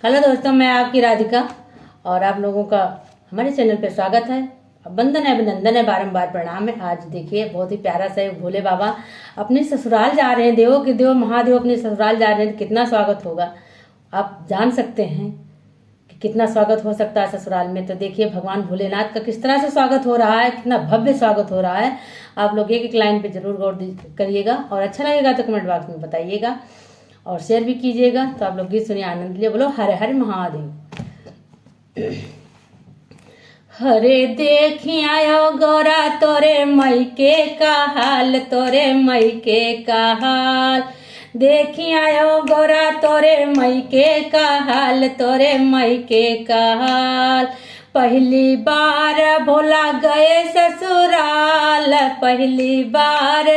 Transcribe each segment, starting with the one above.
Hello दोस्तों, मैं आपकी राधिका और आप लोगों का हमारे चैनल पे स्वागत है। वंदन है, अभिनंदन है, बारंबार प्रणाम है। आज देखिए बहुत ही प्यारा सा भोले बाबा अपने ससुराल जा रहे हैं। देवों के देव महादेव अपने ससुराल जा रहे हैं, कितना स्वागत होगा आप जान सकते हैं कि कितना स्वागत हो सकता है ससुराल में। तो देखिए भगवान भोलेनाथ का किस तरह से स्वागत हो रहा है, कितना भव्य स्वागत हो रहा है। आप लोग एक एक लाइन पे जरूर गौर करिएगा और अच्छा लगेगा तो कमेंट बॉक्स में बताइएगा और शेयर भी कीजिएगा। तो आप लोग गीत सुनिए, आनंद लिए। बोलो हरे हरे महादेव। हरे देखी आयो गौरा तोरे मैके का हाल, तोरे मैके का हाल। देखी आयो गौरा तोरे मैके का हाल, तोरे मैके का हाल। पहली बार भोला गए ससुराल, पहली बार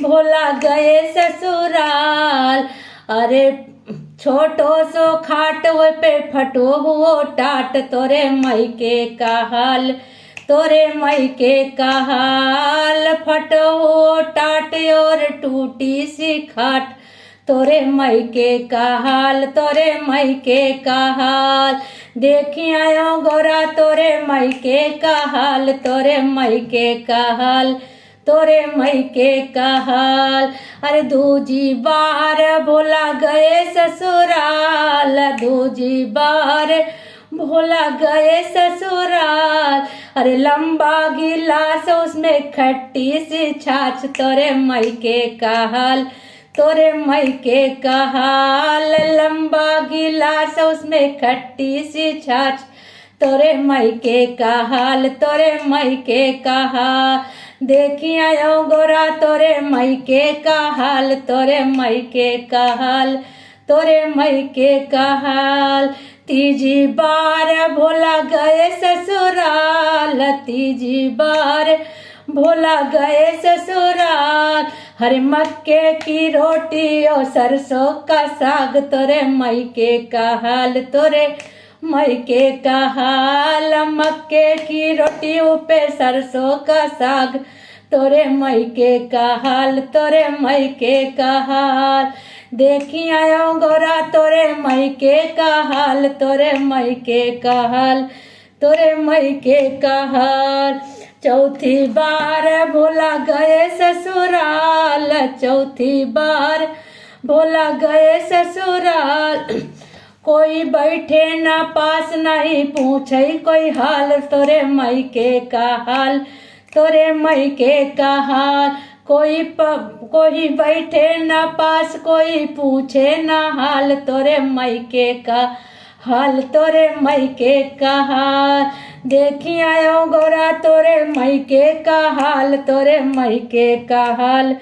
भोला गए ससुराल। अरे छोटो सो खाट वो पे फटो हुओ टाट, तोरे मैके का हाल, तोरे मैके का हाल। फटो हुओ टाट और टूटी सी खाट, तोरे मैके का हाल, तोरे मैके का हाल। देखी आयो गौरा तोरे मैके का हाल, तोरे मैके का हाल, तोरे मैके का हाल। अरे दूजी बार भोला गए ससुराल, दूजी बार भोला गए ससुराल। अरे लंबा गिलास उसमें खट्टी सी छाछ, तोरे मैके का हाल, तोरे मैके का हाल। लंबा गिलास उसमें खट्टी सी छाछ, तोरे मैके का हाल, तोरे मैके का हाल। देखी आयो गोरा तोरे मैके का हाल, तोरे मैके का हाल, तोरे मैके का हाल। तीजी बार भोला गए ससुराल, तीजी बार भोला गए ससुराल। हरे मक्के की रोटी और सरसों का साग, तोरे मैके का हाल, तोरे मैके का हाल। मक्के की रोटी पे सरसों का साग, तोरे मैके का हाल, तोरे मैके का हाल। देखी आयो गौरा तोरे मैके का हाल, तोरे मैके का हाल, तोरे मैके का हाल। चौथी बार भोला गए ससुराल, चौथी बार भोला गए ससुराल। कोई बैठे ना पास नहीं पूछे कोई हाल, तोरे मैके का हाल, तोरे मैके का हाल। कोई बैठे ना पास कोई पूछे ना हाल, तोरे मैके का हाल, तोरे मैके का हाल। देखी आयो गौरा तोरे मैके का हाल, तोरे मैके का हाल,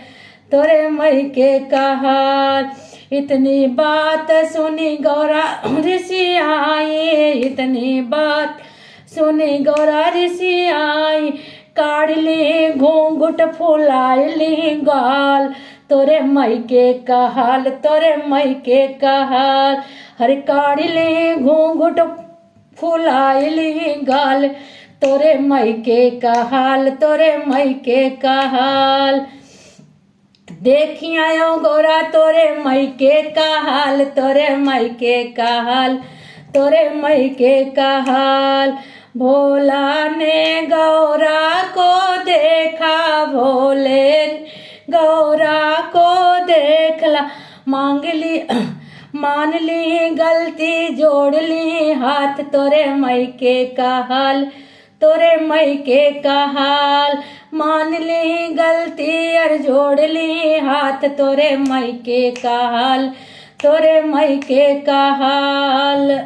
तोरे मैके का हाल। इतनी बात सुनी गौरा ऋषि आई, इतनी बात सुनी गौरा ऋषि आई। काढ़ ली घूंघट फुलाई ली गाल, तोरे मैके का हाल, तोरे मैके का हाल। हरे काढ़ ली घूंघट फुलाई ली गाल, तोरे मैके का हाल, तोरे मैके का हाल। देखी आयो गौरा तोरे मैके का हाल, तोरे मैके का हाल, तोरे मैके का हाल। भोला ने गौरा को देखा, भोले गौरा को देखला। मान ली गलती जोड़ ली हाथ, तोरे मैके का हाल, तोरे मैके का हाल। मान ली गलती और जोड़ ली हाथ, तोरे मैके का हाल, तोरे मैके का हाल।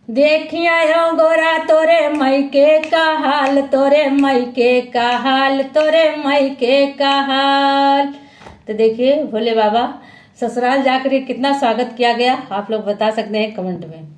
देखी आयो गौरा तोरे मैके का हाल, तोरे मैके का हाल, तोरे मैके का हाल। तो देखिए भोले बाबा ससुराल जाकर कितना स्वागत किया गया, आप लोग बता सकते हैं कमेंट में।